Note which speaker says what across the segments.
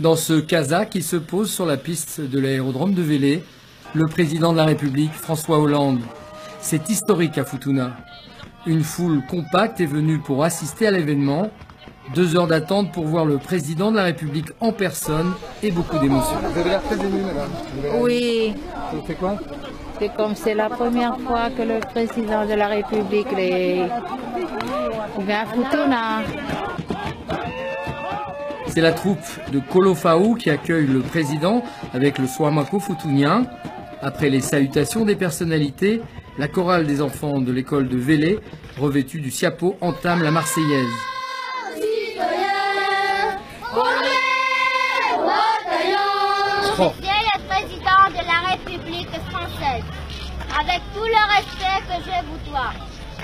Speaker 1: Dans ce casa qui se pose sur la piste de l'aérodrome de Vélé, le président de la République, François Hollande. C'est historique à Futuna. Une foule compacte est venue pour assister à l'événement. 2 heures d'attente pour voir le président de la République en personne et beaucoup d'émotions.
Speaker 2: Vous avez l'air très ému, madame.
Speaker 3: Oui.
Speaker 2: Ça vous fait quoi?
Speaker 3: C'est comme c'est la première fois que le président de la République vient à Futuna.
Speaker 1: C'est la troupe de Kolofao qui accueille le président avec le Swamako futunien. Après les salutations des personnalités, la chorale des enfants de l'école de Vélé, revêtue du siapo, entame la Marseillaise.
Speaker 4: Je suis le président de la République française. Avec tout le respect que je vous dois,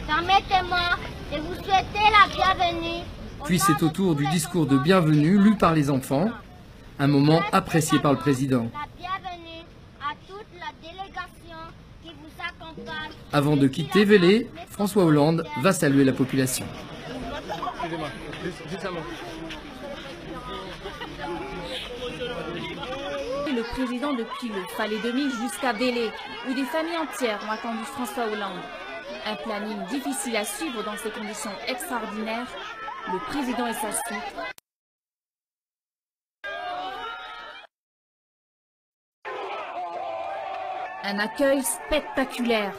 Speaker 4: permettez-moi de vous souhaiter la bienvenue.
Speaker 1: Puis c'est au tour du discours de bienvenue lu par les enfants, un moment apprécié par le président.
Speaker 4: La bienvenue à toute la délégation qui vous accompagne.
Speaker 1: Avant de quitter Vélé, François Hollande va saluer la population.
Speaker 2: Excusez-moi, juste un mot.
Speaker 5: Le président depuis le Palais 2000 jusqu'à Vélé, où des familles entières ont attendu François Hollande. Un planning difficile à suivre dans ces conditions extraordinaires. Le président et sa suite. Un accueil spectaculaire.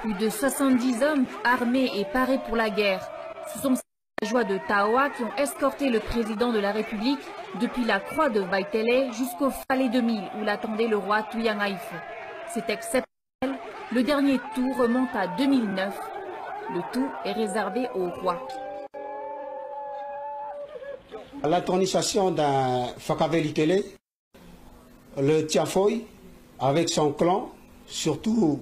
Speaker 5: Plus de 70 hommes armés et parés pour la guerre. Ce sont ces joies de Taoa qui ont escorté le président de la République depuis la croix de Vaitele jusqu'au Palais 2000 où l'attendait le roi Tuyangaïfo. C'est exceptionnel. Le dernier tour remonte à 2009. Le tout est réservé au roi.
Speaker 6: L'intronisation d'un Fakaveli-Tele, le Tiafoy, avec son clan, surtout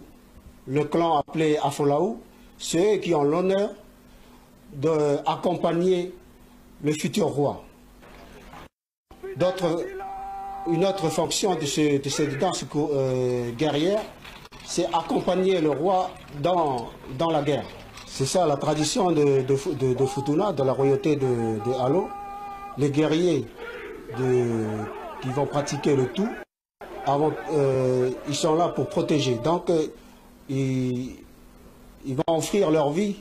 Speaker 6: le clan appelé Afolaou, c'est eux qui ont l'honneur d'accompagner le futur roi. Une autre fonction de cette danse guerrière, c'est accompagner le roi dans la guerre. C'est ça la tradition de Futuna, de la royauté de Alo. Les guerriers qui vont pratiquer le tout, ils sont là pour protéger. Donc, ils vont offrir leur vie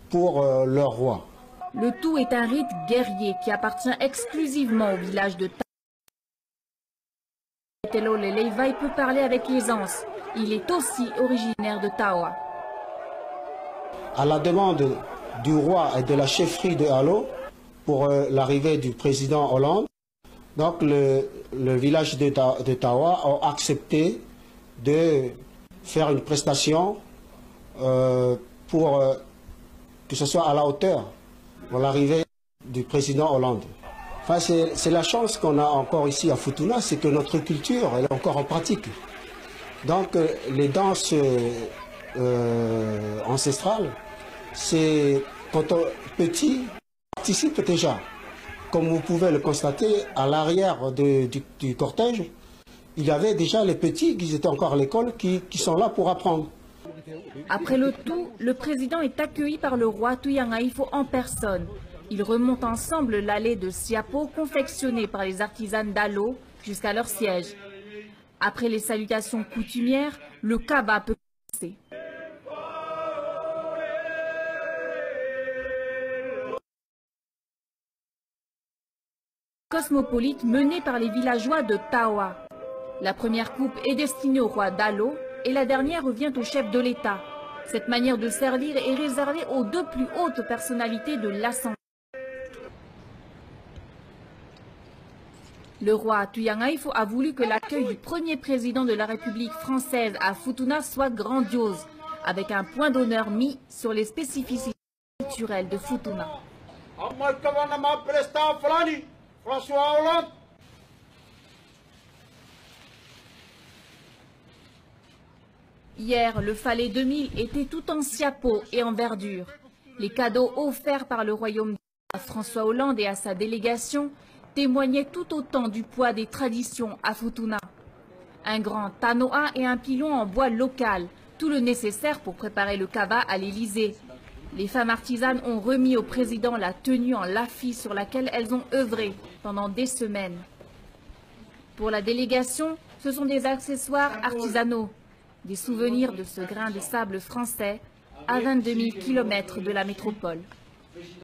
Speaker 6: pour leur roi.
Speaker 5: Le tout est un rite guerrier qui appartient exclusivement au village de Taoa. Telo Leleivaï peut parler avec aisance. Il est aussi originaire de Taoa.
Speaker 6: À la demande du roi et de la chefferie de Alo, pour l'arrivée du président Hollande, donc le village de Taoa a accepté de faire une prestation pour que ce soit à la hauteur pour l'arrivée du président Hollande. Enfin, c'est la chance qu'on a encore ici à Futuna, c'est que notre culture elle est encore en pratique. Donc les danses ancestrales, c'est quand on est petit, participe déjà. Comme vous pouvez le constater, à l'arrière du cortège, il y avait déjà les petits qui étaient encore à l'école, qui sont là pour apprendre.
Speaker 5: Après le tout, le président est accueilli par le roi Tuyangaïfo en personne. Ils remontent ensemble l'allée de Siapo confectionnée par les artisanes d'Alo jusqu'à leur siège. Après les salutations coutumières, le kaba peut commencer. Cosmopolite menée par les villageois de Taoa. La première coupe est destinée au roi d'Alo et la dernière revient au chef de l'État. Cette manière de servir est réservée aux 2 plus hautes personnalités de l'Assemblée. Le roi Tuyangaïfo a voulu que l'accueil du premier président de la République française à Futuna soit grandiose, avec un point d'honneur mis sur les spécificités culturelles de Futuna.
Speaker 6: François Hollande.
Speaker 5: Hier, le Palais 2000 était tout en siapo et en verdure. Les cadeaux offerts par le royaume à François Hollande et à sa délégation témoignaient tout autant du poids des traditions à Futuna. Un grand tanoa et un pilon en bois local, tout le nécessaire pour préparer le kava à l'Élysée. Les femmes artisanes ont remis au président la tenue en lafi sur laquelle elles ont œuvré pendant des semaines. Pour la délégation, ce sont des accessoires artisanaux, des souvenirs de ce grain de sable français à 22 000 km de la métropole.